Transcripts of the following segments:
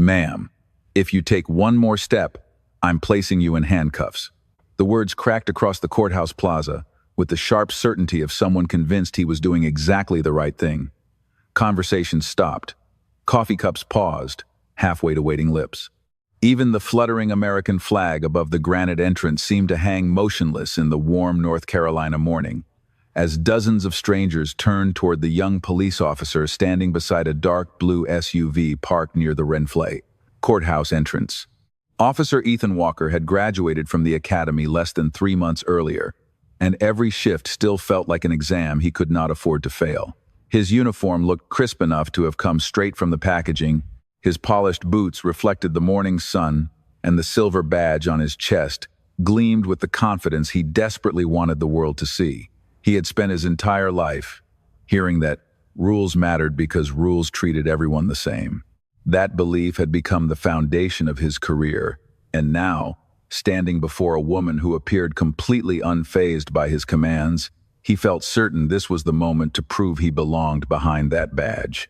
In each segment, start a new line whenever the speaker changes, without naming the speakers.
"Ma'am, if you take one more step, I'm placing you in handcuffs." The words cracked across the courthouse plaza with the sharp certainty of someone convinced he was doing exactly the right thing. Conversation stopped. Coffee cups paused, halfway to waiting lips. Even the fluttering American flag above the granite entrance seemed to hang motionless in the warm North Carolina morning, as dozens of strangers turned toward the young police officer standing beside a dark blue SUV parked near the Renfrew courthouse entrance. Officer Ethan Walker had graduated from the academy less than 3 months earlier, and every shift still felt like an exam he could not afford to fail. His uniform looked crisp enough to have come straight from the packaging. His polished boots reflected the morning sun, and the silver badge on his chest gleamed with the confidence he desperately wanted the world to see. He had spent his entire life hearing that rules mattered because rules treated everyone the same. That belief had become the foundation of his career, and now, standing before a woman who appeared completely unfazed by his commands, he felt certain this was the moment to prove he belonged behind that badge.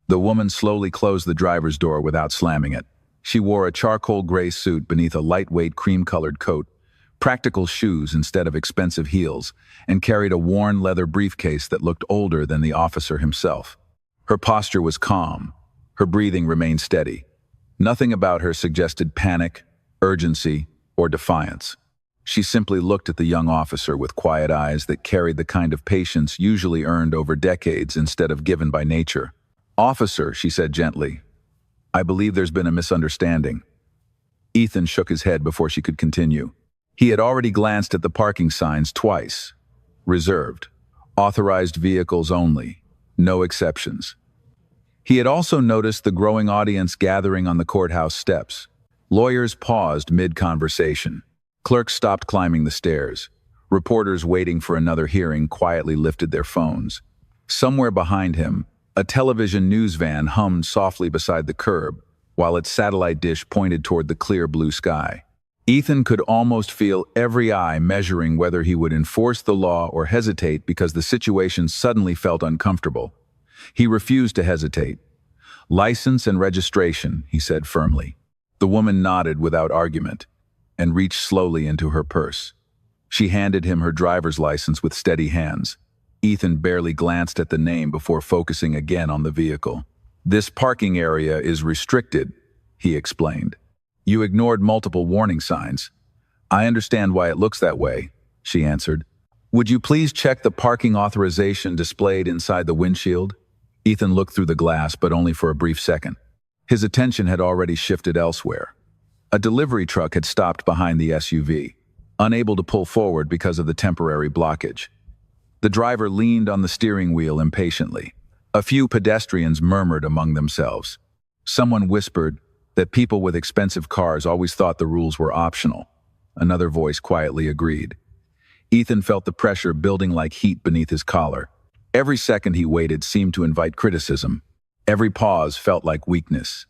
The woman slowly closed the driver's door without slamming it. She wore a charcoal gray suit beneath a lightweight cream-colored coat, practical shoes instead of expensive heels, and carried a worn leather briefcase that looked older than the officer himself. Her posture was calm. Her breathing remained steady. Nothing about her suggested panic, urgency, or defiance. She simply looked at the young officer with quiet eyes that carried the kind of patience usually earned over decades instead of given by nature. "Officer," she said gently, "I believe there's been a misunderstanding." Ethan shook his head before she could continue. He had already glanced at the parking signs twice. Reserved. Authorized vehicles only. No exceptions. He had also noticed the growing audience gathering on the courthouse steps. Lawyers paused mid-conversation. Clerks stopped climbing the stairs. Reporters waiting for another hearing quietly lifted their phones. Somewhere behind him, a television news van hummed softly beside the curb, while its satellite dish pointed toward the clear blue sky. Ethan could almost feel every eye measuring whether he would enforce the law or hesitate because the situation suddenly felt uncomfortable. He refused to hesitate. "License and registration," he said firmly. The woman nodded without argument and reached slowly into her purse. She handed him her driver's license with steady hands. Ethan barely glanced at the name before focusing again on the vehicle. "This parking area is restricted," he explained. "You ignored multiple warning signs." "I understand why it looks that way," she answered. "Would you please check the parking authorization displayed inside the windshield?" Ethan looked through the glass, but only for a brief second. His attention had already shifted elsewhere. A delivery truck had stopped behind the SUV, unable to pull forward because of the temporary blockage. The driver leaned on the steering wheel impatiently. A few pedestrians murmured among themselves. Someone whispered that people with expensive cars always thought the rules were optional. Another voice quietly agreed. Ethan felt the pressure building like heat beneath his collar. Every second he waited seemed to invite criticism. Every pause felt like weakness.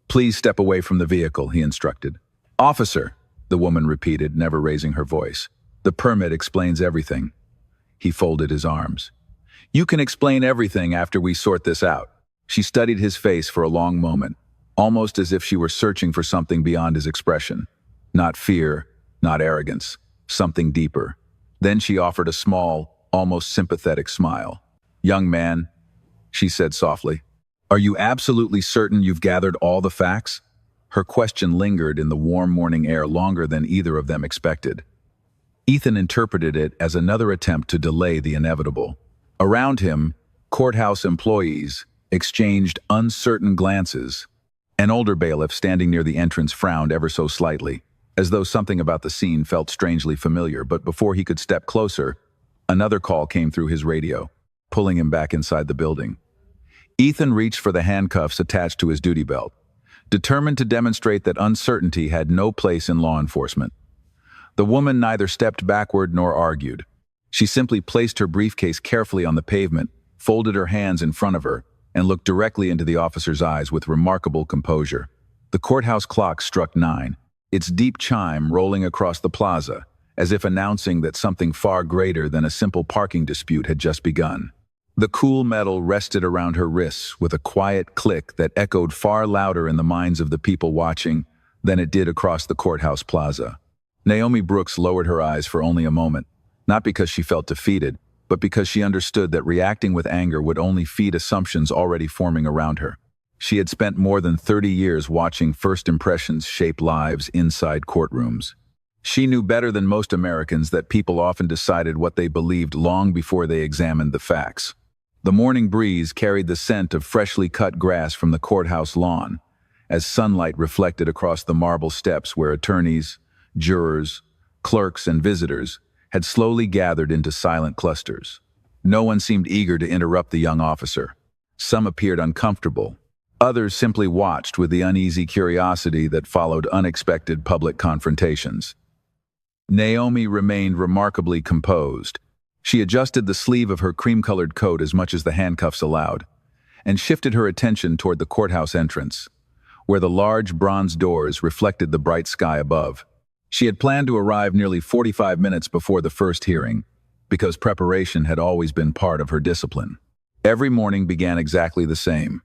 "Please step away from the vehicle," he instructed. "Officer," the woman repeated, never raising her voice. "The permit explains everything." He folded his arms. "You can explain everything after we sort this out." She studied his face for a long moment, almost as if she were searching for something beyond his expression. Not fear, not arrogance, something deeper. Then she offered a small, almost sympathetic smile. "Young man," she said softly, "are you absolutely certain you've gathered all the facts?" Her question lingered in the warm morning air longer than either of them expected. Ethan interpreted it as another attempt to delay the inevitable. Around him, courthouse employees exchanged uncertain glances. An older bailiff standing near the entrance frowned ever so slightly, as though something about the scene felt strangely familiar, but before he could step closer, another call came through his radio, pulling him back inside the building. Ethan reached for the handcuffs attached to his duty belt, determined to demonstrate that uncertainty had no place in law enforcement. The woman neither stepped backward nor argued. She simply placed her briefcase carefully on the pavement, folded her hands in front of her, and looked directly into the officer's eyes with remarkable composure. The courthouse clock struck 9, its deep chime rolling across the plaza, as if announcing that something far greater than a simple parking dispute had just begun. The cool metal rested around her wrists with a quiet click that echoed far louder in the minds of the people watching than it did across the courthouse plaza. Naomi Brooks lowered her eyes for only a moment, not because she felt defeated, but because she understood that reacting with anger would only feed assumptions already forming around her. She had spent more than 30 years watching first impressions shape lives inside courtrooms. She knew better than most Americans that people often decided what they believed long before they examined the facts. The morning breeze carried the scent of freshly cut grass from the courthouse lawn, as sunlight reflected across the marble steps where attorneys, jurors, clerks, and visitors had slowly gathered into silent clusters. No one seemed eager to interrupt the young officer. Some appeared uncomfortable. Others simply watched with the uneasy curiosity that followed unexpected public confrontations. Naomi remained remarkably composed. She adjusted the sleeve of her cream-colored coat as much as the handcuffs allowed, and shifted her attention toward the courthouse entrance, where the large bronze doors reflected the bright sky above. She had planned to arrive nearly 45 minutes before the first hearing, because preparation had always been part of her discipline. Every morning began exactly the same.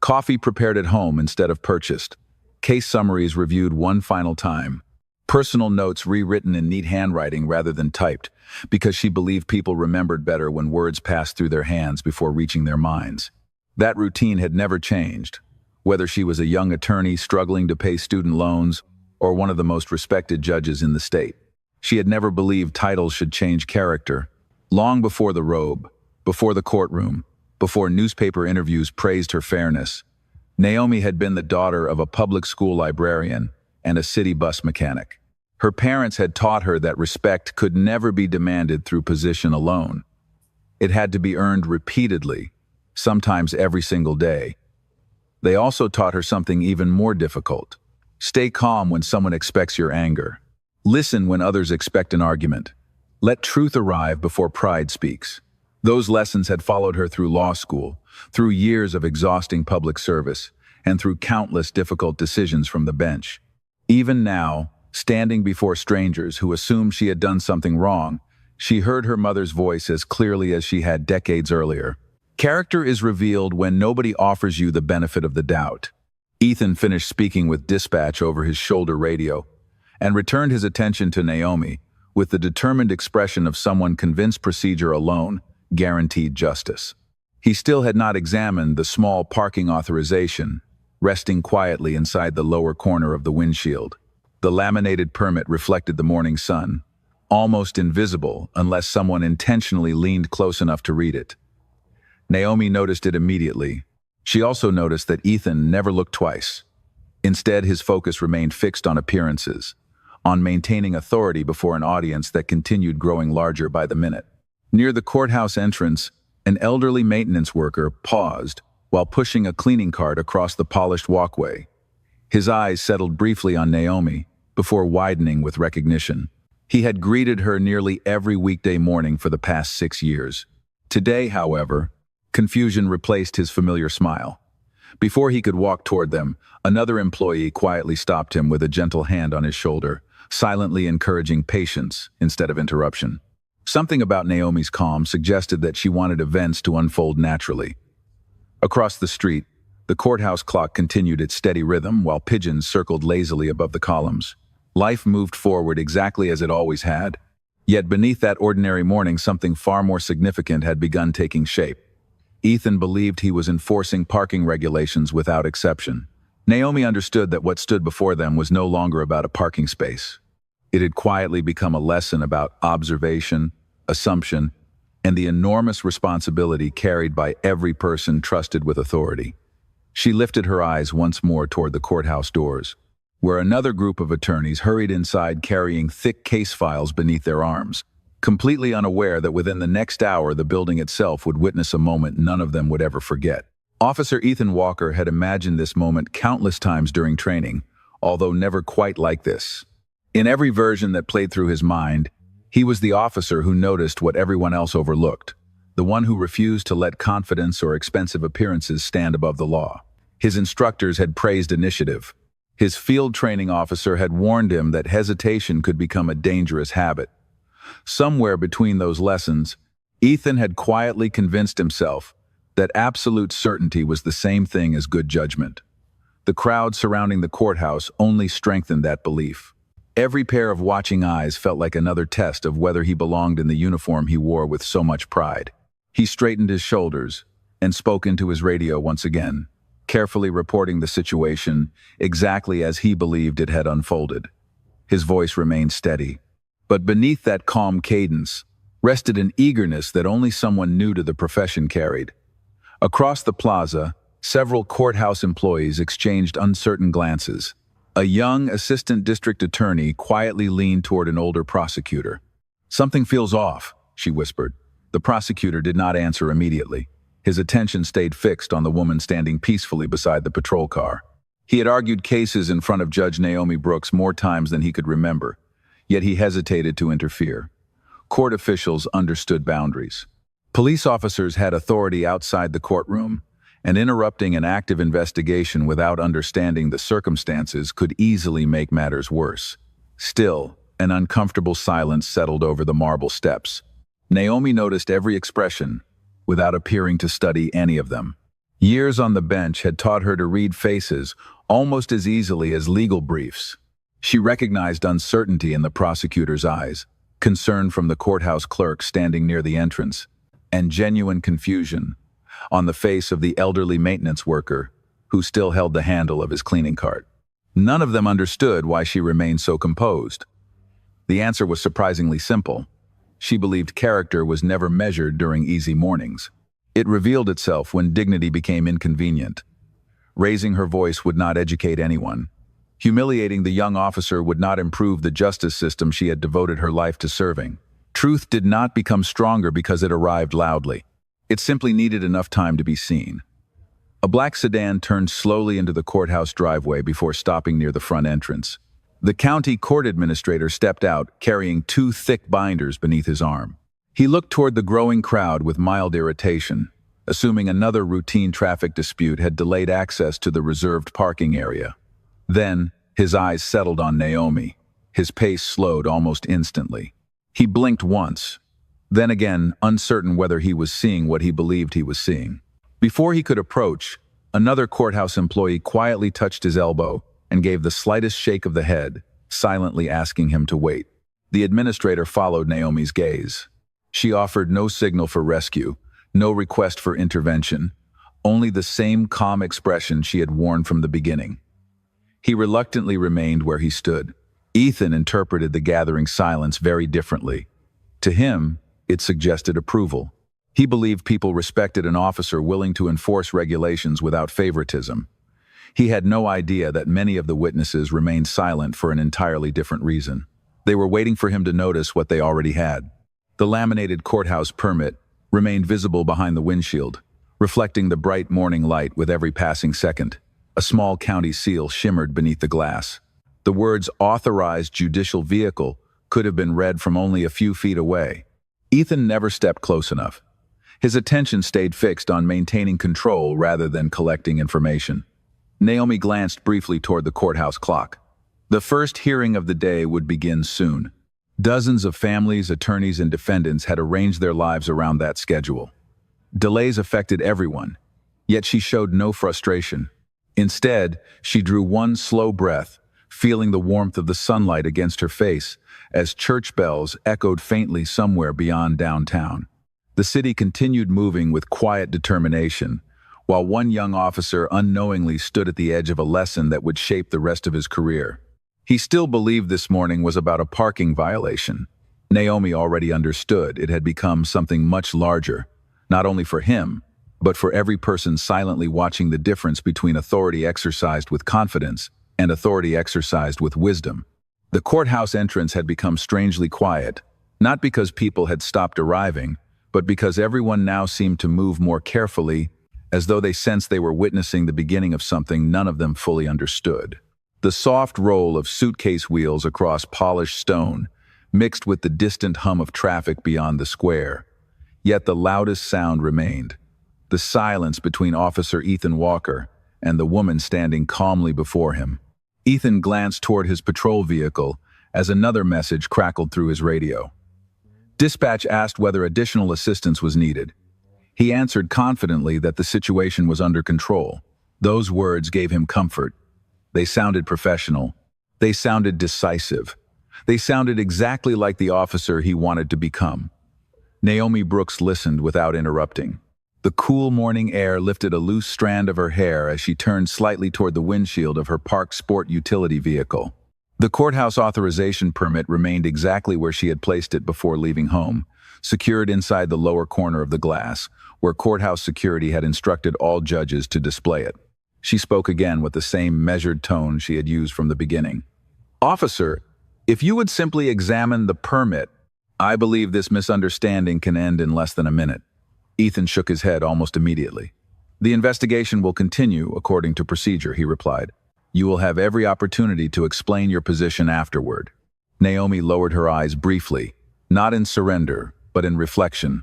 Coffee prepared at home instead of purchased, case summaries reviewed one final time, personal notes rewritten in neat handwriting rather than typed, because she believed people remembered better when words passed through their hands before reaching their minds. That routine had never changed, whether she was a young attorney struggling to pay student loans or one of the most respected judges in the state. She had never believed titles should change character. Long before the robe, before the courtroom, before newspaper interviews praised her fairness, Naomi had been the daughter of a public school librarian and a city bus mechanic. Her parents had taught her that respect could never be demanded through position alone. It had to be earned repeatedly, sometimes every single day. They also taught her something even more difficult. Stay calm when someone expects your anger. Listen when others expect an argument. Let truth arrive before pride speaks. Those lessons had followed her through law school, through years of exhausting public service, and through countless difficult decisions from the bench. Even now, standing before strangers who assumed she had done something wrong, she heard her mother's voice as clearly as she had decades earlier. Character is revealed when nobody offers you the benefit of the doubt. Ethan finished speaking with dispatch over his shoulder radio and returned his attention to Naomi with the determined expression of someone convinced procedure alone guaranteed justice. He still had not examined the small parking authorization, resting quietly inside the lower corner of the windshield. The laminated permit reflected the morning sun, almost invisible unless someone intentionally leaned close enough to read it. Naomi noticed it immediately. She also noticed that Ethan never looked twice. Instead, his focus remained fixed on appearances, on maintaining authority before an audience that continued growing larger by the minute. Near the courthouse entrance, an elderly maintenance worker paused while pushing a cleaning cart across the polished walkway. His eyes settled briefly on Naomi before widening with recognition. He had greeted her nearly every weekday morning for the past 6 years. Today, however, confusion replaced his familiar smile. Before he could walk toward them, another employee quietly stopped him with a gentle hand on his shoulder, silently encouraging patience instead of interruption. Something about Naomi's calm suggested that she wanted events to unfold naturally. Across the street, the courthouse clock continued its steady rhythm while pigeons circled lazily above the columns. Life moved forward exactly as it always had. Yet beneath that ordinary morning, something far more significant had begun taking shape. Ethan believed he was enforcing parking regulations without exception. Naomi understood that what stood before them was no longer about a parking space. It had quietly become a lesson about observation, assumption, and the enormous responsibility carried by every person trusted with authority. She lifted her eyes once more toward the courthouse doors, where another group of attorneys hurried inside carrying thick case files beneath their arms, completely unaware that within the next hour the building itself would witness a moment none of them would ever forget. Officer Ethan Walker had imagined this moment countless times during training, although never quite like this. In every version that played through his mind, he was the officer who noticed what everyone else overlooked, the one who refused to let confidence or expensive appearances stand above the law. His instructors had praised initiative. His field training officer had warned him that hesitation could become a dangerous habit. Somewhere between those lessons, Ethan had quietly convinced himself that absolute certainty was the same thing as good judgment. The crowd surrounding the courthouse only strengthened that belief. Every pair of watching eyes felt like another test of whether he belonged in the uniform he wore with so much pride. He straightened his shoulders and spoke into his radio once again, carefully reporting the situation exactly as he believed it had unfolded. His voice remained steady, but beneath that calm cadence rested an eagerness that only someone new to the profession carried. Across the plaza, several courthouse employees exchanged uncertain glances. A young assistant district attorney quietly leaned toward an older prosecutor. "Something feels off," she whispered. The prosecutor did not answer immediately. His attention stayed fixed on the woman standing peacefully beside the patrol car. He had argued cases in front of Judge Naomi Brooks more times than he could remember, yet he hesitated to interfere. Court officials understood boundaries. Police officers had authority outside the courtroom, and interrupting an active investigation without understanding the circumstances could easily make matters worse. Still, an uncomfortable silence settled over the marble steps. Naomi noticed every expression, without appearing to study any of them. Years on the bench had taught her to read faces almost as easily as legal briefs. She recognized uncertainty in the prosecutor's eyes, concern from the courthouse clerk standing near the entrance, and genuine confusion on the face of the elderly maintenance worker who still held the handle of his cleaning cart. None of them understood why she remained so composed. The answer was surprisingly simple. She believed character was never measured during easy mornings. It revealed itself when dignity became inconvenient. Raising her voice would not educate anyone. Humiliating the young officer would not improve the justice system she had devoted her life to serving. Truth did not become stronger because it arrived loudly. It simply needed enough time to be seen. A black sedan turned slowly into the courthouse driveway before stopping near the front entrance. The county court administrator stepped out, carrying 2 thick binders beneath his arm. He looked toward the growing crowd with mild irritation, assuming another routine traffic dispute had delayed access to the reserved parking area. Then, his eyes settled on Naomi. His pace slowed almost instantly. He blinked once, then again, uncertain whether he was seeing what he believed he was seeing. Before he could approach, another courthouse employee quietly touched his elbow and gave the slightest shake of the head, silently asking him to wait. The administrator followed Naomi's gaze. She offered no signal for rescue, no request for intervention, only the same calm expression she had worn from the beginning. He reluctantly remained where he stood. Ethan interpreted the gathering silence very differently. To him, it suggested approval. He believed people respected an officer willing to enforce regulations without favoritism. He had no idea that many of the witnesses remained silent for an entirely different reason. They were waiting for him to notice what they already had. The laminated courthouse permit remained visible behind the windshield, reflecting the bright morning light with every passing second. A small county seal shimmered beneath the glass. The words "authorized judicial vehicle" could have been read from only a few feet away. Ethan never stepped close enough. His attention stayed fixed on maintaining control rather than collecting information. Naomi glanced briefly toward the courthouse clock. The first hearing of the day would begin soon. Dozens of families, attorneys, and defendants had arranged their lives around that schedule. Delays affected everyone, yet she showed no frustration. Instead, she drew one slow breath, feeling the warmth of the sunlight against her face as church bells echoed faintly somewhere beyond downtown. The city continued moving with quiet determination, while one young officer unknowingly stood at the edge of a lesson that would shape the rest of his career. He still believed this morning was about a parking violation. Naomi already understood it had become something much larger, not only for him, but for every person silently watching the difference between authority exercised with confidence and authority exercised with wisdom. The courthouse entrance had become strangely quiet, not because people had stopped arriving, but because everyone now seemed to move more carefully, as though they sensed they were witnessing the beginning of something none of them fully understood. The soft roll of suitcase wheels across polished stone mixed with the distant hum of traffic beyond the square. Yet the loudest sound remained: the silence between Officer Ethan Walker and the woman standing calmly before him. Ethan glanced toward his patrol vehicle as another message crackled through his radio. Dispatch asked whether additional assistance was needed. He answered confidently that the situation was under control. Those words gave him comfort. They sounded professional. They sounded decisive. They sounded exactly like the officer he wanted to become. Naomi Brooks listened without interrupting. The cool morning air lifted a loose strand of her hair as she turned slightly toward the windshield of her parked sport utility vehicle. The courthouse authorization permit remained exactly where she had placed it before leaving home, secured inside the lower corner of the glass, where courthouse security had instructed all judges to display it. She spoke again with the same measured tone she had used from the beginning. "Officer, if you would simply examine the permit, I believe this misunderstanding can end in less than a minute." Ethan shook his head almost immediately. "The investigation will continue according to procedure," he replied. "You will have every opportunity to explain your position afterward." Naomi lowered her eyes briefly, not in surrender, but in reflection.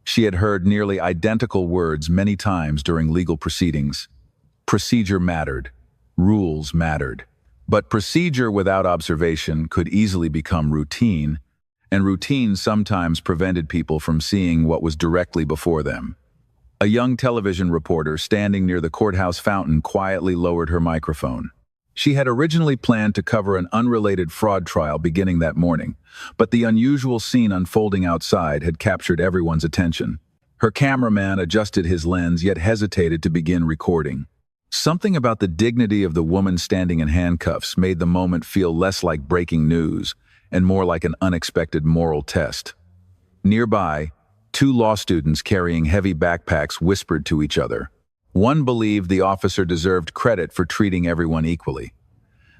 She had heard nearly identical words many times during legal proceedings. Procedure mattered. Rules mattered. But procedure without observation could easily become routine, and routine sometimes prevented people from seeing what was directly before them. A young television reporter standing near the courthouse fountain quietly lowered her microphone. She had originally planned to cover an unrelated fraud trial beginning that morning, but the unusual scene unfolding outside had captured everyone's attention. Her cameraman adjusted his lens yet hesitated to begin recording. Something about the dignity of the woman standing in handcuffs made the moment feel less like breaking news and more like an unexpected moral test. Nearby, two law students carrying heavy backpacks whispered to each other. One believed the officer deserved credit for treating everyone equally.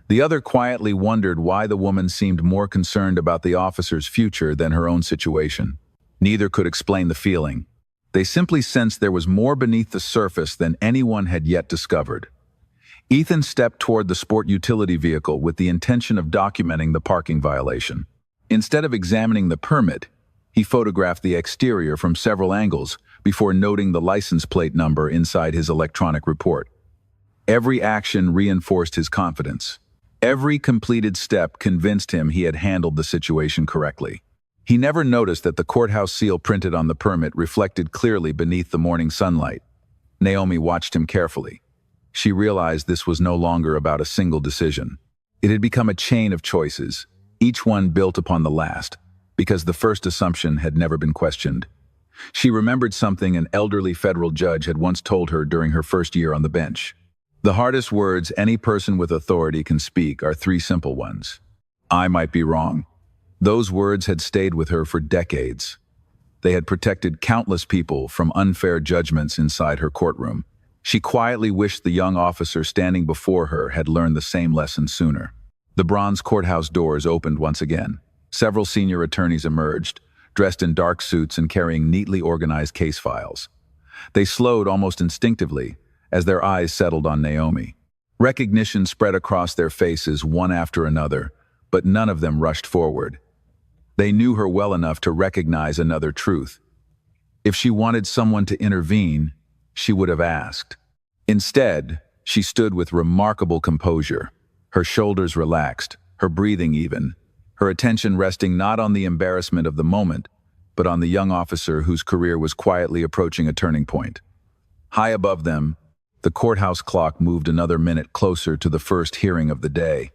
The other quietly wondered why the woman seemed more concerned about the officer's future than her own situation. Neither could explain the feeling. They simply sensed there was more beneath the surface than anyone had yet discovered. Ethan stepped toward the sport utility vehicle with the intention of documenting the parking violation. Instead of examining the permit, he photographed the exterior from several angles before noting the license plate number inside his electronic report. Every action reinforced his confidence. Every completed step convinced him he had handled the situation correctly. He never noticed that the courthouse seal printed on the permit reflected clearly beneath the morning sunlight. Naomi watched him carefully. She realized this was no longer about a single decision. It had become a chain of choices, each one built upon the last, because the first assumption had never been questioned. She remembered something an elderly federal judge had once told her during her first year on the bench. The hardest words any person with authority can speak are three simple ones. "I might be wrong." Those words had stayed with her for decades. They had protected countless people from unfair judgments inside her courtroom. She quietly wished the young officer standing before her had learned the same lesson sooner. The bronze courthouse doors opened once again. Several senior attorneys emerged, dressed in dark suits and carrying neatly organized case files. They slowed almost instinctively as their eyes settled on Naomi. Recognition spread across their faces one after another, but none of them rushed forward. They knew her well enough to recognize another truth. If she wanted someone to intervene, she would have asked. Instead, she stood with remarkable composure, her shoulders relaxed, her breathing even, her attention resting not on the embarrassment of the moment, but on the young officer whose career was quietly approaching a turning point. High above them, the courthouse clock moved another minute closer to the first hearing of the day.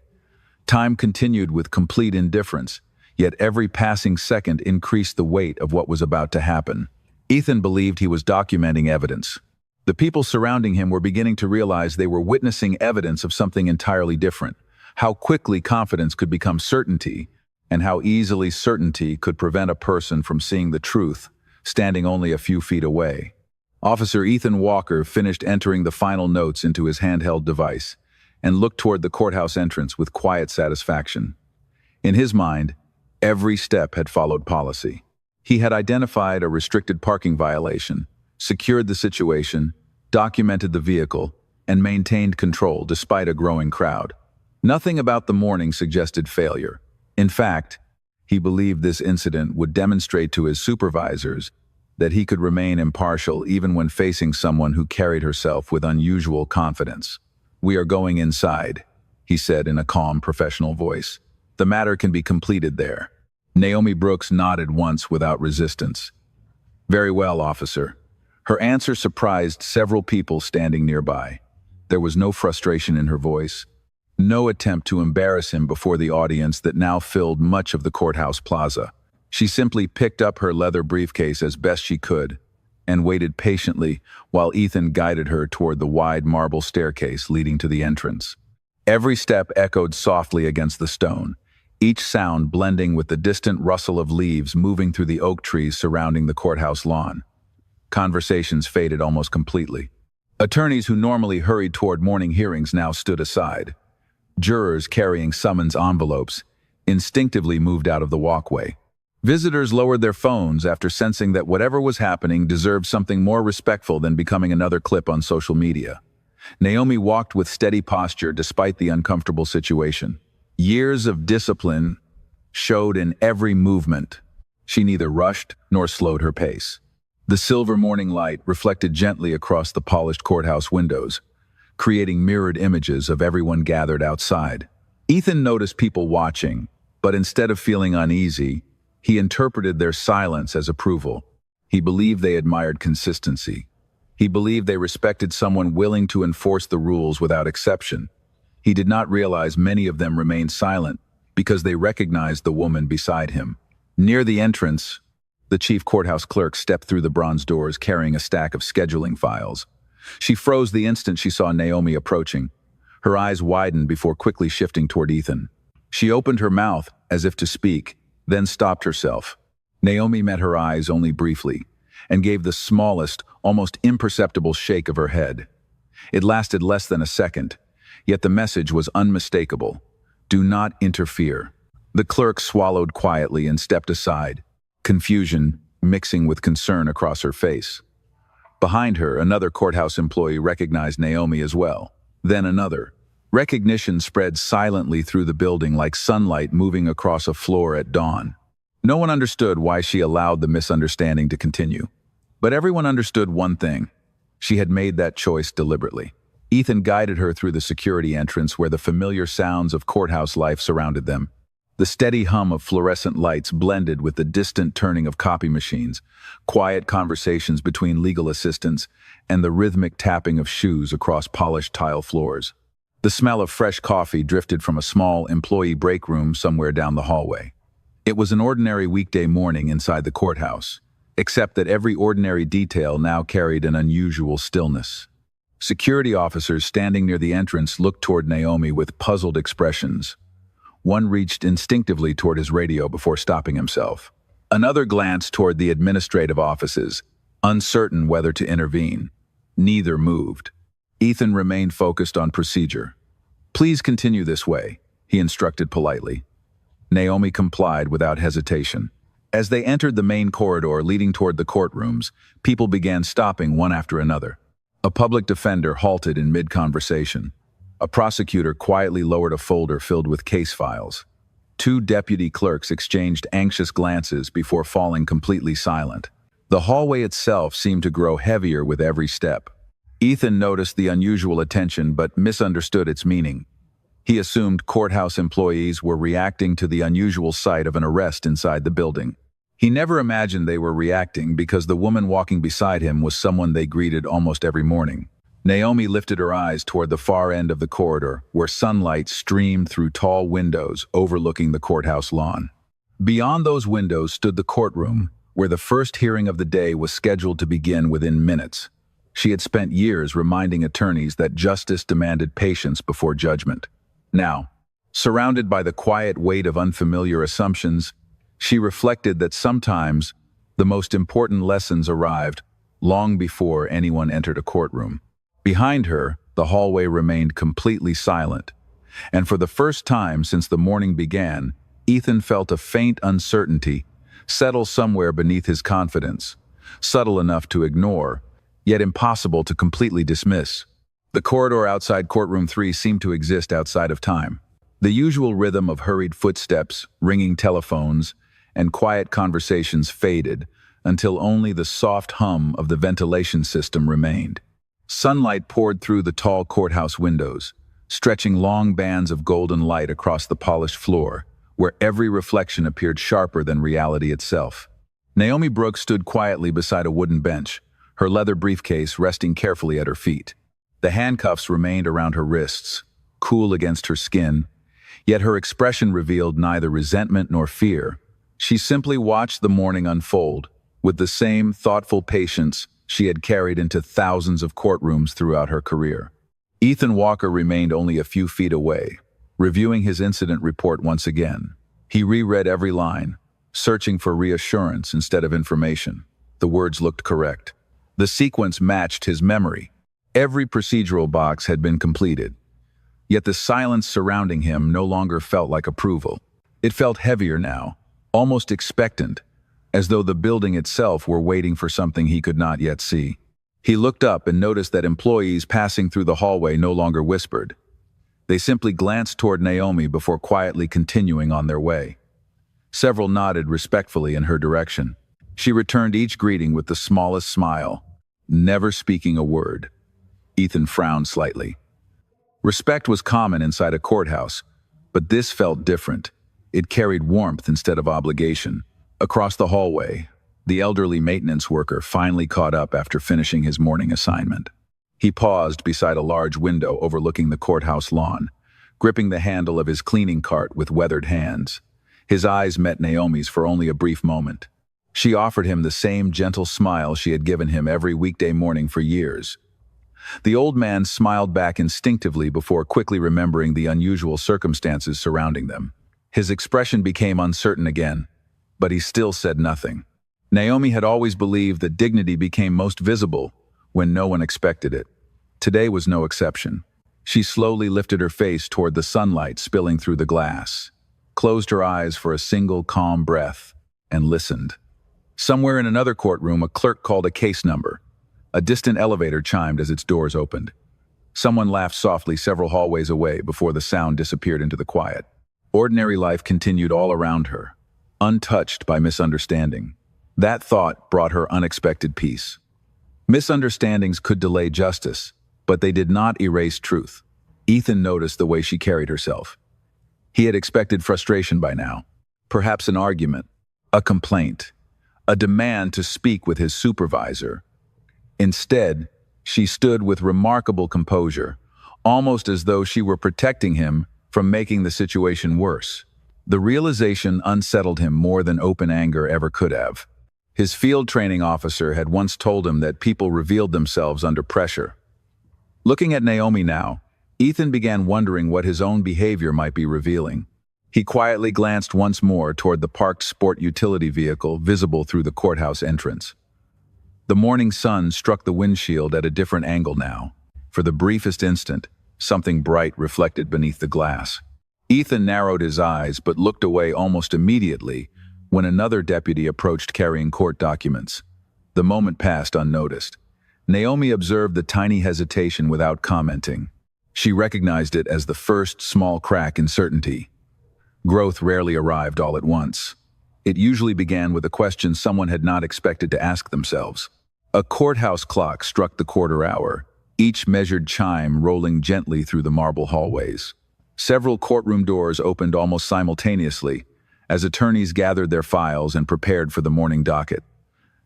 Time continued with complete indifference, yet every passing second increased the weight of what was about to happen. Ethan believed he was documenting evidence. The people surrounding him were beginning to realize they were witnessing evidence of something entirely different. How quickly confidence could become certainty, and how easily certainty could prevent a person from seeing the truth, standing only a few feet away. Officer Ethan Walker finished entering the final notes into his handheld device and looked toward the courthouse entrance with quiet satisfaction. In his mind, every step had followed policy. He had identified a restricted parking violation, secured the situation, documented the vehicle, and maintained control despite a growing crowd. Nothing about the morning suggested failure. In fact, he believed this incident would demonstrate to his supervisors that he could remain impartial even when facing someone who carried herself with unusual confidence. "We are going inside," he said in a calm, professional voice. "The matter can be completed there." Naomi Brooks nodded once without resistance. "Very well, officer." Her answer surprised several people standing nearby. There was no frustration in her voice, no attempt to embarrass him before the audience that now filled much of the courthouse plaza. She simply picked up her leather briefcase as best she could and waited patiently while Ethan guided her toward the wide marble staircase leading to the entrance. Every step echoed softly against the stone, each sound blending with the distant rustle of leaves moving through the oak trees surrounding the courthouse lawn. Conversations faded almost completely. Attorneys who normally hurried toward morning hearings now stood aside. Jurors carrying summons envelopes instinctively moved out of the walkway. Visitors lowered their phones after sensing that whatever was happening deserved something more respectful than becoming another clip on social media. Naomi walked with steady posture despite the uncomfortable situation. Years of discipline showed in every movement. She neither rushed nor slowed her pace. The silver morning light reflected gently across the polished courthouse windows, creating mirrored images of everyone gathered outside. Ethan noticed people watching, but instead of feeling uneasy, he interpreted their silence as approval. He believed they admired consistency. He believed they respected someone willing to enforce the rules without exception. He did not realize many of them remained silent because they recognized the woman beside him. Near the entrance, the chief courthouse clerk stepped through the bronze doors carrying a stack of scheduling files. She froze the instant she saw Naomi approaching. Her eyes widened before quickly shifting toward Ethan. She opened her mouth as if to speak, then stopped herself. Naomi met her eyes only briefly and gave the smallest, almost imperceptible shake of her head. It lasted less than a second, yet the message was unmistakable. Do not interfere. The clerk swallowed quietly and stepped aside, confusion mixing with concern across her face. Behind her, another courthouse employee recognized Naomi as well. Then another. Recognition spread silently through the building like sunlight moving across a floor at dawn. No one understood why she allowed the misunderstanding to continue. But everyone understood one thing. She had made that choice deliberately. Ethan guided her through the security entrance where the familiar sounds of courthouse life surrounded them. The steady hum of fluorescent lights blended with the distant turning of copy machines, quiet conversations between legal assistants, and the rhythmic tapping of shoes across polished tile floors. The smell of fresh coffee drifted from a small employee break room somewhere down the hallway. It was an ordinary weekday morning inside the courthouse, except that every ordinary detail now carried an unusual stillness. Security officers standing near the entrance looked toward Naomi with puzzled expressions. One reached instinctively toward his radio before stopping himself. Another glanced toward the administrative offices, uncertain whether to intervene. Neither moved. Ethan remained focused on procedure. "Please continue this way," he instructed politely. Naomi complied without hesitation. As they entered the main corridor leading toward the courtrooms, people began stopping one after another. A public defender halted in mid-conversation. A prosecutor quietly lowered a folder filled with case files. Two deputy clerks exchanged anxious glances before falling completely silent. The hallway itself seemed to grow heavier with every step. Ethan noticed the unusual attention but misunderstood its meaning. He assumed courthouse employees were reacting to the unusual sight of an arrest inside the building. He never imagined they were reacting because the woman walking beside him was someone they greeted almost every morning. Naomi lifted her eyes toward the far end of the corridor, where sunlight streamed through tall windows overlooking the courthouse lawn. Beyond those windows stood the courtroom, where the first hearing of the day was scheduled to begin within minutes. She had spent years reminding attorneys that justice demanded patience before judgment. Now, surrounded by the quiet weight of unfamiliar assumptions, she reflected that sometimes the most important lessons arrived long before anyone entered a courtroom. Behind her, the hallway remained completely silent, and for the first time since the morning began, Ethan felt a faint uncertainty settle somewhere beneath his confidence, subtle enough to ignore, yet impossible to completely dismiss. The corridor outside courtroom 3 seemed to exist outside of time. The usual rhythm of hurried footsteps, ringing telephones, and quiet conversations faded until only the soft hum of the ventilation system remained. Sunlight poured through the tall courthouse windows, stretching long bands of golden light across the polished floor, where every reflection appeared sharper than reality itself. Naomi Brooks stood quietly beside a wooden bench, her leather briefcase resting carefully at her feet. The handcuffs remained around her wrists, cool against her skin, yet her expression revealed neither resentment nor fear. She simply watched the morning unfold, with the same thoughtful patience she had carried into thousands of courtrooms throughout her career. Ethan Walker remained only a few feet away, reviewing his incident report once again. He reread every line, searching for reassurance instead of information. The words looked correct. The sequence matched his memory. Every procedural box had been completed. Yet the silence surrounding him no longer felt like approval. It felt heavier now, almost expectant, as though the building itself were waiting for something he could not yet see. He looked up and noticed that employees passing through the hallway no longer whispered. They simply glanced toward Naomi before quietly continuing on their way. Several nodded respectfully in her direction. She returned each greeting with the smallest smile, never speaking a word. Ethan frowned slightly. Respect was common inside a courthouse, but this felt different. It carried warmth instead of obligation. Across the hallway, the elderly maintenance worker finally caught up after finishing his morning assignment. He paused beside a large window overlooking the courthouse lawn, gripping the handle of his cleaning cart with weathered hands. His eyes met Naomi's for only a brief moment. She offered him the same gentle smile she had given him every weekday morning for years. The old man smiled back instinctively before quickly remembering the unusual circumstances surrounding them. His expression became uncertain again, but he still said nothing. Naomi had always believed that dignity became most visible when no one expected it. Today was no exception. She slowly lifted her face toward the sunlight spilling through the glass, closed her eyes for a single calm breath, and listened. Somewhere in another courtroom, a clerk called a case number. A distant elevator chimed as its doors opened. Someone laughed softly several hallways away before the sound disappeared into the quiet. Ordinary life continued all around her, untouched by misunderstanding. That thought brought her unexpected peace. Misunderstandings could delay justice, but they did not erase truth. Ethan noticed the way she carried herself. He had expected frustration by now, perhaps an argument, a complaint, a demand to speak with his supervisor. Instead, she stood with remarkable composure, almost as though she were protecting him from making the situation worse. The realization unsettled him more than open anger ever could have. His field training officer had once told him that people revealed themselves under pressure. Looking at Naomi now, Ethan began wondering what his own behavior might be revealing. He quietly glanced once more toward the parked sport utility vehicle visible through the courthouse entrance. The morning sun struck the windshield at a different angle now. For the briefest instant, something bright reflected beneath the glass. Ethan narrowed his eyes but looked away almost immediately when another deputy approached carrying court documents. The moment passed unnoticed. Naomi observed the tiny hesitation without commenting. She recognized it as the first small crack in certainty. Growth rarely arrived all at once. It usually began with a question someone had not expected to ask themselves. A courthouse clock struck the quarter hour, each measured chime rolling gently through the marble hallways. Several courtroom doors opened almost simultaneously as attorneys gathered their files and prepared for the morning docket.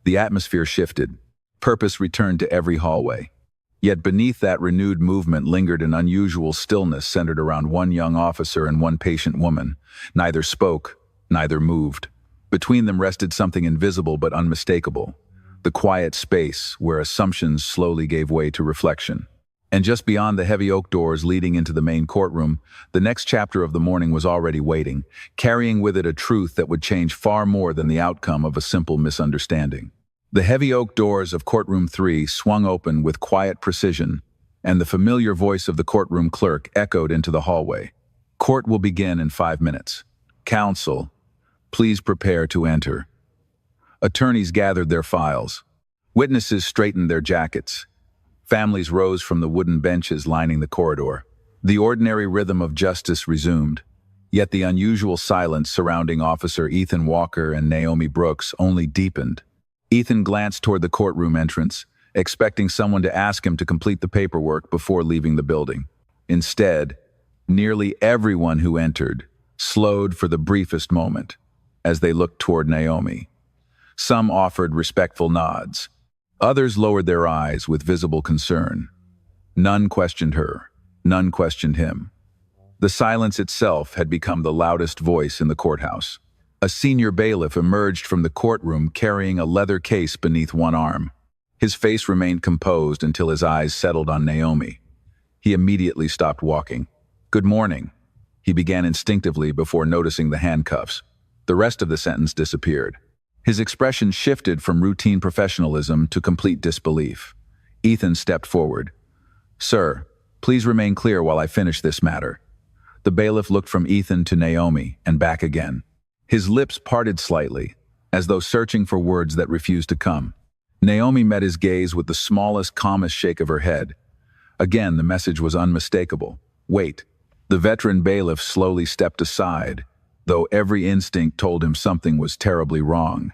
The atmosphere shifted. Purpose returned to every hallway. Yet beneath that renewed movement lingered an unusual stillness centered around one young officer and one patient woman. Neither spoke, neither moved. Between them rested something invisible but unmistakable, the quiet space where assumptions slowly gave way to reflection. And just beyond the heavy oak doors leading into the main courtroom, the next chapter of the morning was already waiting, carrying with it a truth that would change far more than the outcome of a simple misunderstanding. The heavy oak doors of courtroom 3 swung open with quiet precision, and the familiar voice of the courtroom clerk echoed into the hallway. Court will begin in 5 minutes. Counsel, please prepare to enter. Attorneys gathered their files. Witnesses straightened their jackets. Families rose from the wooden benches lining the corridor. The ordinary rhythm of justice resumed, yet the unusual silence surrounding Officer Ethan Walker and Naomi Brooks only deepened. Ethan glanced toward the courtroom entrance, expecting someone to ask him to complete the paperwork before leaving the building. Instead, nearly everyone who entered slowed for the briefest moment as they looked toward Naomi. Some offered respectful nods. Others lowered their eyes with visible concern. None questioned her. None questioned him. The silence itself had become the loudest voice in the courthouse. A senior bailiff emerged from the courtroom carrying a leather case beneath one arm. His face remained composed until his eyes settled on Naomi. He immediately stopped walking. "Good morning," he began instinctively before noticing the handcuffs. The rest of the sentence disappeared. His expression shifted from routine professionalism to complete disbelief. Ethan stepped forward. "Sir, please remain clear while I finish this matter." The bailiff looked from Ethan to Naomi and back again. His lips parted slightly, as though searching for words that refused to come. Naomi met his gaze with the smallest, calmest shake of her head. Again, the message was unmistakable. "Wait." The veteran bailiff slowly stepped aside, though every instinct told him something was terribly wrong.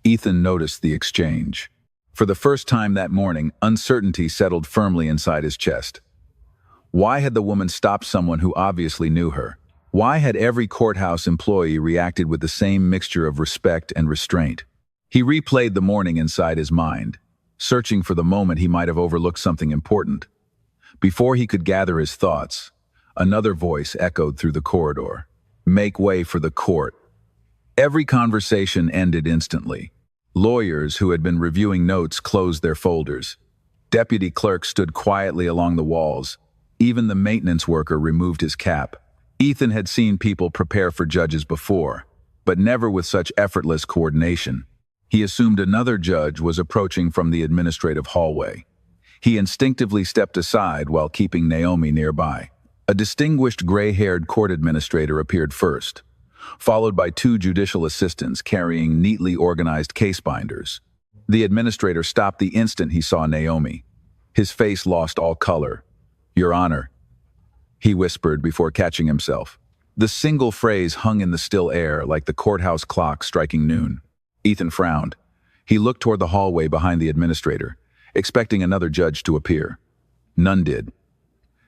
Ethan noticed the exchange. For the first time that morning, uncertainty settled firmly inside his chest. Why had the woman stopped someone who obviously knew her? Why had every courthouse employee reacted with the same mixture of respect and restraint? He replayed the morning inside his mind, searching for the moment he might have overlooked something important. Before he could gather his thoughts, another voice echoed through the corridor. "Make way for the court." Every conversation ended instantly. Lawyers who had been reviewing notes closed their folders. Deputy clerks stood quietly along the walls. Even the maintenance worker removed his cap. Ethan had seen people prepare for judges before, but never with such effortless coordination. He assumed another judge was approaching from the administrative hallway. He instinctively stepped aside while keeping Naomi nearby. A distinguished gray-haired court administrator appeared first, followed by two judicial assistants carrying neatly organized case binders. The administrator stopped the instant he saw Naomi. His face lost all color. "Your Honor," he whispered before catching himself. The single phrase hung in the still air like the courthouse clock striking noon. Ethan frowned. He looked toward the hallway behind the administrator, expecting another judge to appear. None did.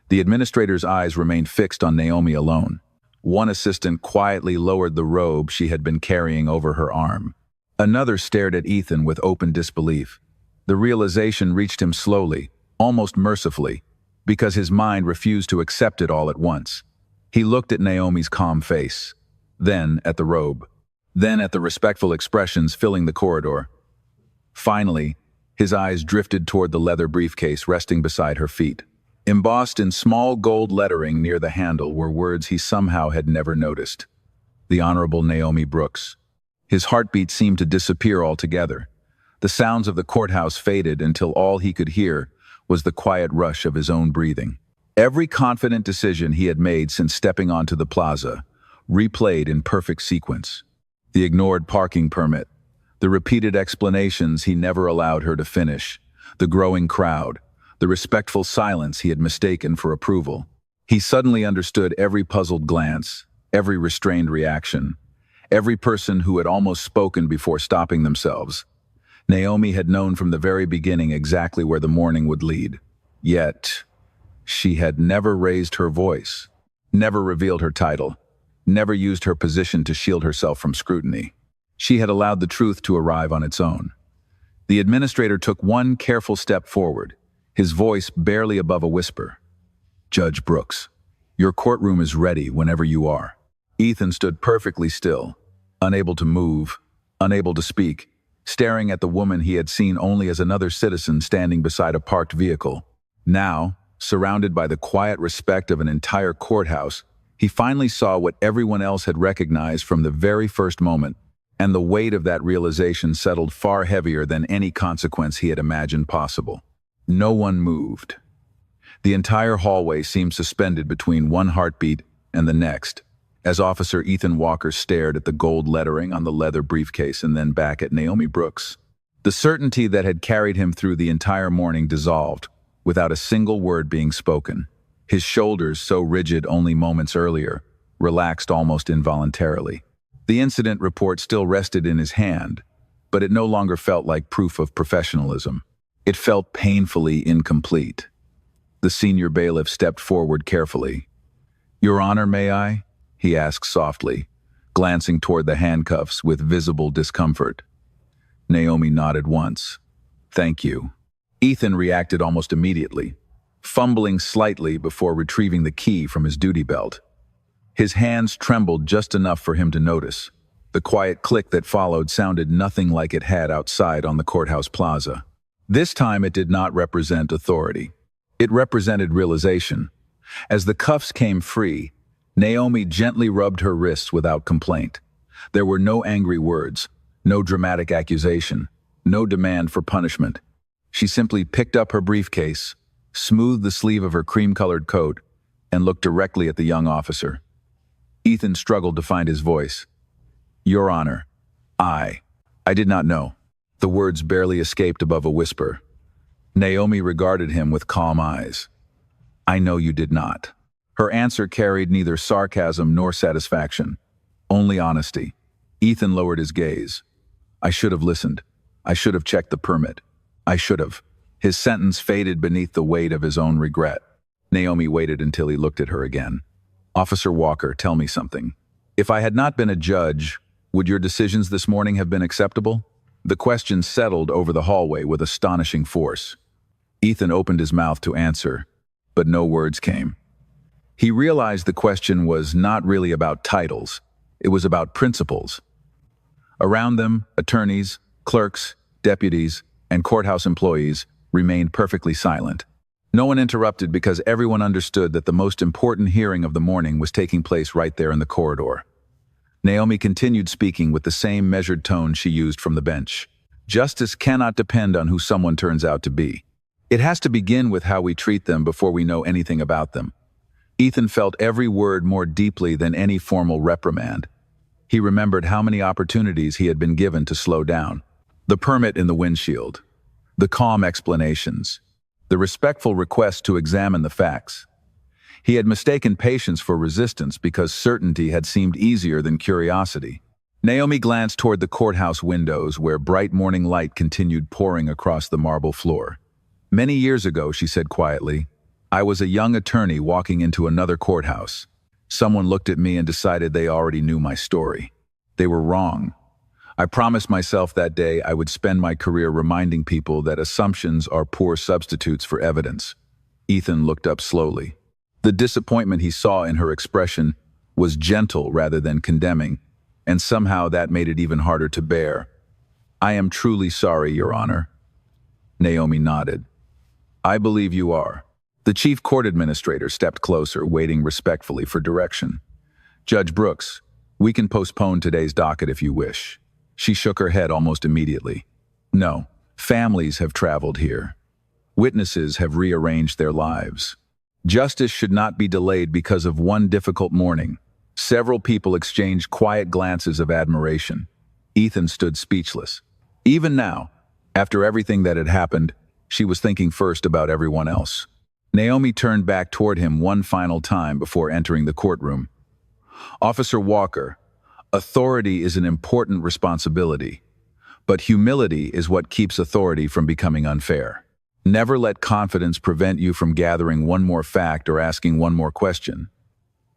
The administrator's eyes remained fixed on Naomi alone. One assistant quietly lowered the robe she had been carrying over her arm. Another stared at Ethan with open disbelief. The realization reached him slowly, almost mercifully, because his mind refused to accept it all at once. He looked at Naomi's calm face, then at the robe, then at the respectful expressions filling the corridor. Finally, his eyes drifted toward the leather briefcase resting beside her feet. Embossed in small gold lettering near the handle were words he somehow had never noticed. The Honorable Naomi Brooks. His heartbeat seemed to disappear altogether. The sounds of the courthouse faded until all he could hear was the quiet rush of his own breathing. Every confident decision he had made since stepping onto the plaza replayed in perfect sequence. The ignored parking permit, the repeated explanations he never allowed her to finish, the growing crowd, the respectful silence he had mistaken for approval. He suddenly understood every puzzled glance, every restrained reaction, every person who had almost spoken before stopping themselves. Naomi had known from the very beginning exactly where the morning would lead. Yet, she had never raised her voice, never revealed her title, never used her position to shield herself from scrutiny. She had allowed the truth to arrive on its own. The administrator took one careful step forward, his voice barely above a whisper. "Judge Brooks, your courtroom is ready whenever you are." Ethan stood perfectly still, unable to move, unable to speak, staring at the woman he had seen only as another citizen standing beside a parked vehicle. Now, surrounded by the quiet respect of an entire courthouse, he finally saw what everyone else had recognized from the very first moment, and the weight of that realization settled far heavier than any consequence he had imagined possible. No one moved. The entire hallway seemed suspended between one heartbeat and the next, as Officer Ethan Walker stared at the gold lettering on the leather briefcase and then back at Naomi Brooks. The certainty that had carried him through the entire morning dissolved, without a single word being spoken. His shoulders, so rigid only moments earlier, relaxed almost involuntarily. The incident report still rested in his hand, but it no longer felt like proof of professionalism. It felt painfully incomplete. The senior bailiff stepped forward carefully. "Your Honor, may I?" he asked softly, glancing toward the handcuffs with visible discomfort. Naomi nodded once. Thank you. Ethan reacted almost immediately, fumbling slightly before retrieving the key from his duty belt. His hands trembled just enough for him to notice. The quiet click that followed sounded nothing like it had outside on the courthouse plaza. This time it did not represent authority. It represented realization. As the cuffs came free, Naomi gently rubbed her wrists without complaint. There were no angry words, no dramatic accusation, no demand for punishment. She simply picked up her briefcase, smoothed the sleeve of her cream-colored coat, and looked directly at the young officer. Ethan struggled to find his voice. Your Honor, I did not know. The words barely escaped above a whisper. Naomi regarded him with calm eyes. I know you did not. Her answer carried neither sarcasm nor satisfaction, only honesty. Ethan lowered his gaze. I should have listened. I should have checked the permit. I should have. His sentence faded beneath the weight of his own regret. Naomi waited until he looked at her again. Officer Walker, tell me something. If I had not been a judge, would your decisions this morning have been acceptable? The question settled over the hallway with astonishing force. Ethan opened his mouth to answer, but no words came. He realized the question was not really about titles. It was about principles. Around them, attorneys, clerks, deputies, and courthouse employees remained perfectly silent. No one interrupted because everyone understood that the most important hearing of the morning was taking place right there in the corridor. Naomi continued speaking with the same measured tone she used from the bench. Justice cannot depend on who someone turns out to be. It has to begin with how we treat them before we know anything about them. Ethan felt every word more deeply than any formal reprimand. He remembered how many opportunities he had been given to slow down. The permit in the windshield, the calm explanations, the respectful request to examine the facts. He had mistaken patience for resistance because certainty had seemed easier than curiosity. Naomi glanced toward the courthouse windows where bright morning light continued pouring across the marble floor. Many years ago, she said quietly, I was a young attorney walking into another courthouse. Someone looked at me and decided they already knew my story. They were wrong. I promised myself that day I would spend my career reminding people that assumptions are poor substitutes for evidence. Ethan looked up slowly. The disappointment he saw in her expression was gentle rather than condemning, and somehow that made it even harder to bear. I am truly sorry, Your Honor. Naomi nodded. I believe you are. The chief court administrator stepped closer, waiting respectfully for direction. Judge Brooks, we can postpone today's docket if you wish. She shook her head almost immediately. No, families have traveled here. Witnesses have rearranged their lives. Justice should not be delayed because of one difficult morning. Several people exchanged quiet glances of admiration. Ethan stood speechless. Even now, after everything that had happened, she was thinking first about everyone else. Naomi turned back toward him one final time before entering the courtroom. Officer Walker, authority is an important responsibility, but humility is what keeps authority from becoming unfair. Never let confidence prevent you from gathering one more fact or asking one more question.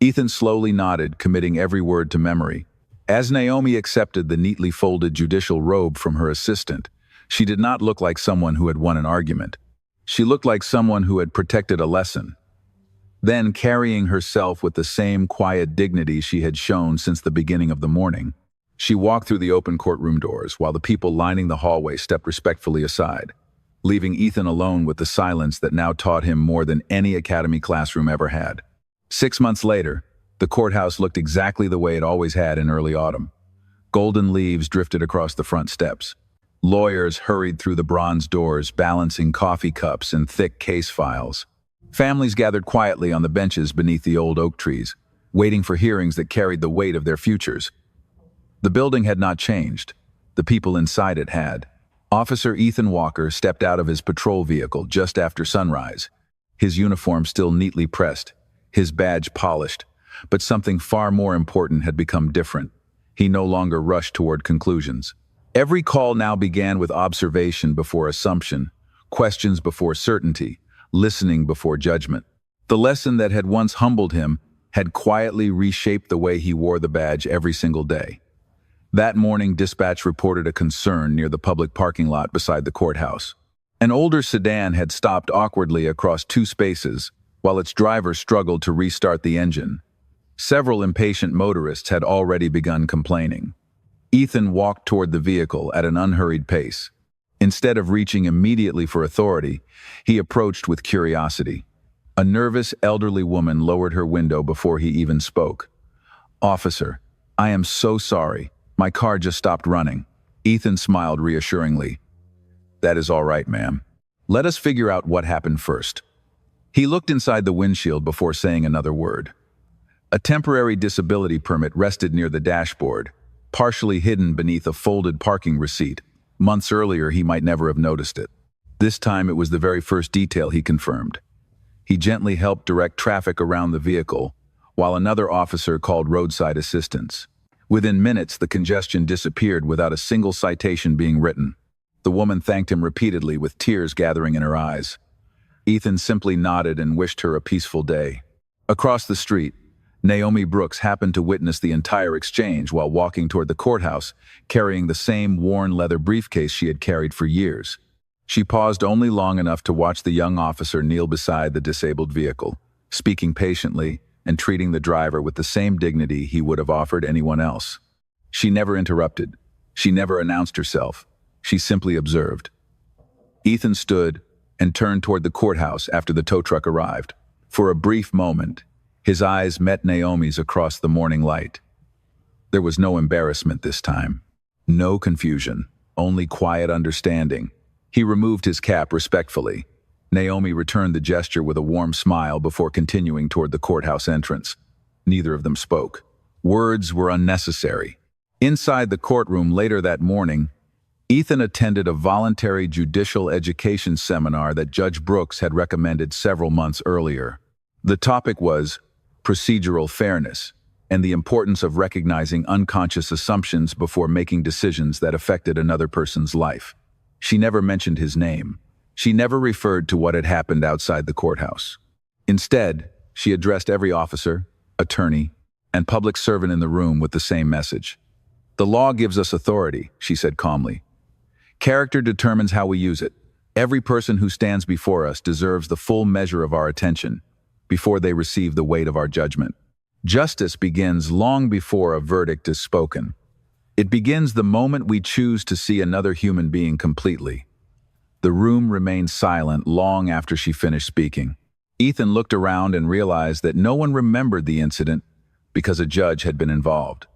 Ethan slowly nodded, committing every word to memory. As Naomi accepted the neatly folded judicial robe from her assistant, she did not look like someone who had won an argument. She looked like someone who had protected a lesson. Then, carrying herself with the same quiet dignity she had shown since the beginning of the morning, she walked through the open courtroom doors while the people lining the hallway stepped respectfully aside, leaving Ethan alone with the silence that now taught him more than any academy classroom ever had. 6 months later, the courthouse looked exactly the way it always had in early autumn. Golden leaves drifted across the front steps. Lawyers hurried through the bronze doors, balancing coffee cups and thick case files. Families gathered quietly on the benches beneath the old oak trees, waiting for hearings that carried the weight of their futures. The building had not changed. The people inside it had. Officer Ethan Walker stepped out of his patrol vehicle just after sunrise, his uniform still neatly pressed, his badge polished, but something far more important had become different. He no longer rushed toward conclusions. Every call now began with observation before assumption, questions before certainty, listening before judgment. The lesson that had once humbled him had quietly reshaped the way he wore the badge every single day. That morning, dispatch reported a concern near the public parking lot beside the courthouse. An older sedan had stopped awkwardly across two spaces, while its driver struggled to restart the engine. Several impatient motorists had already begun complaining. Ethan walked toward the vehicle at an unhurried pace. Instead of reaching immediately for authority, he approached with curiosity. A nervous elderly woman lowered her window before he even spoke. "Officer, I am so sorry. My car just stopped running." Ethan smiled reassuringly. "That is all right, ma'am. Let us figure out what happened first." He looked inside the windshield before saying another word. A temporary disability permit rested near the dashboard, partially hidden beneath a folded parking receipt. Months earlier, he might never have noticed it. This time, it was the very first detail he confirmed. He gently helped direct traffic around the vehicle, while another officer called roadside assistance. Within minutes, the congestion disappeared without a single citation being written. The woman thanked him repeatedly with tears gathering in her eyes. Ethan simply nodded and wished her a peaceful day. Across the street, Naomi Brooks happened to witness the entire exchange while walking toward the courthouse, carrying the same worn leather briefcase she had carried for years. She paused only long enough to watch the young officer kneel beside the disabled vehicle, speaking patiently and treating the driver with the same dignity he would have offered anyone else. She never interrupted. She never announced herself. She simply observed. Ethan stood and turned toward the courthouse after the tow truck arrived. For a brief moment, his eyes met Naomi's across the morning light. There was no embarrassment this time. No confusion, only quiet understanding. He removed his cap respectfully. Naomi returned the gesture with a warm smile before continuing toward the courthouse entrance. Neither of them spoke. Words were unnecessary. Inside the courtroom later that morning, Ethan attended a voluntary judicial education seminar that Judge Brooks had recommended several months earlier. The topic was procedural fairness and the importance of recognizing unconscious assumptions before making decisions that affected another person's life. She never mentioned his name. She never referred to what had happened outside the courthouse. Instead, she addressed every officer, attorney, and public servant in the room with the same message. "The law gives us authority," she said calmly. "Character determines how we use it. Every person who stands before us deserves the full measure of our attention before they receive the weight of our judgment. Justice begins long before a verdict is spoken. It begins the moment we choose to see another human being completely." The room remained silent long after she finished speaking. Ethan looked around and realized that no one remembered the incident because a judge had been involved.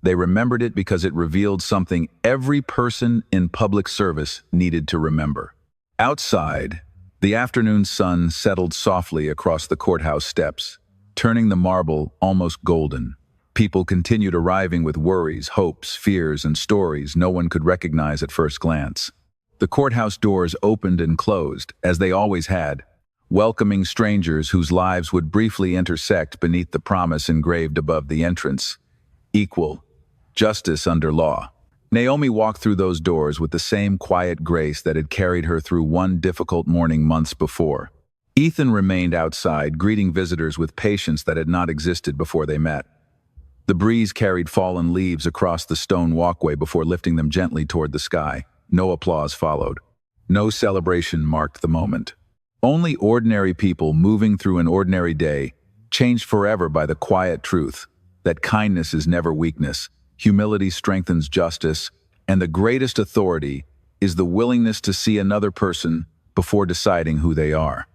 They remembered it because it revealed something every person in public service needed to remember. Outside, the afternoon sun settled softly across the courthouse steps, turning the marble almost golden. People continued arriving with worries, hopes, fears, and stories no one could recognize at first glance. The courthouse doors opened and closed, as they always had, welcoming strangers whose lives would briefly intersect beneath the promise engraved above the entrance: equal justice under law. Naomi walked through those doors with the same quiet grace that had carried her through one difficult morning months before. Ethan remained outside, greeting visitors with patience that had not existed before they met. The breeze carried fallen leaves across the stone walkway before lifting them gently toward the sky. No applause followed. No celebration marked the moment. Only ordinary people moving through an ordinary day, changed forever by the quiet truth that kindness is never weakness, humility strengthens justice, and the greatest authority is the willingness to see another person before deciding who they are.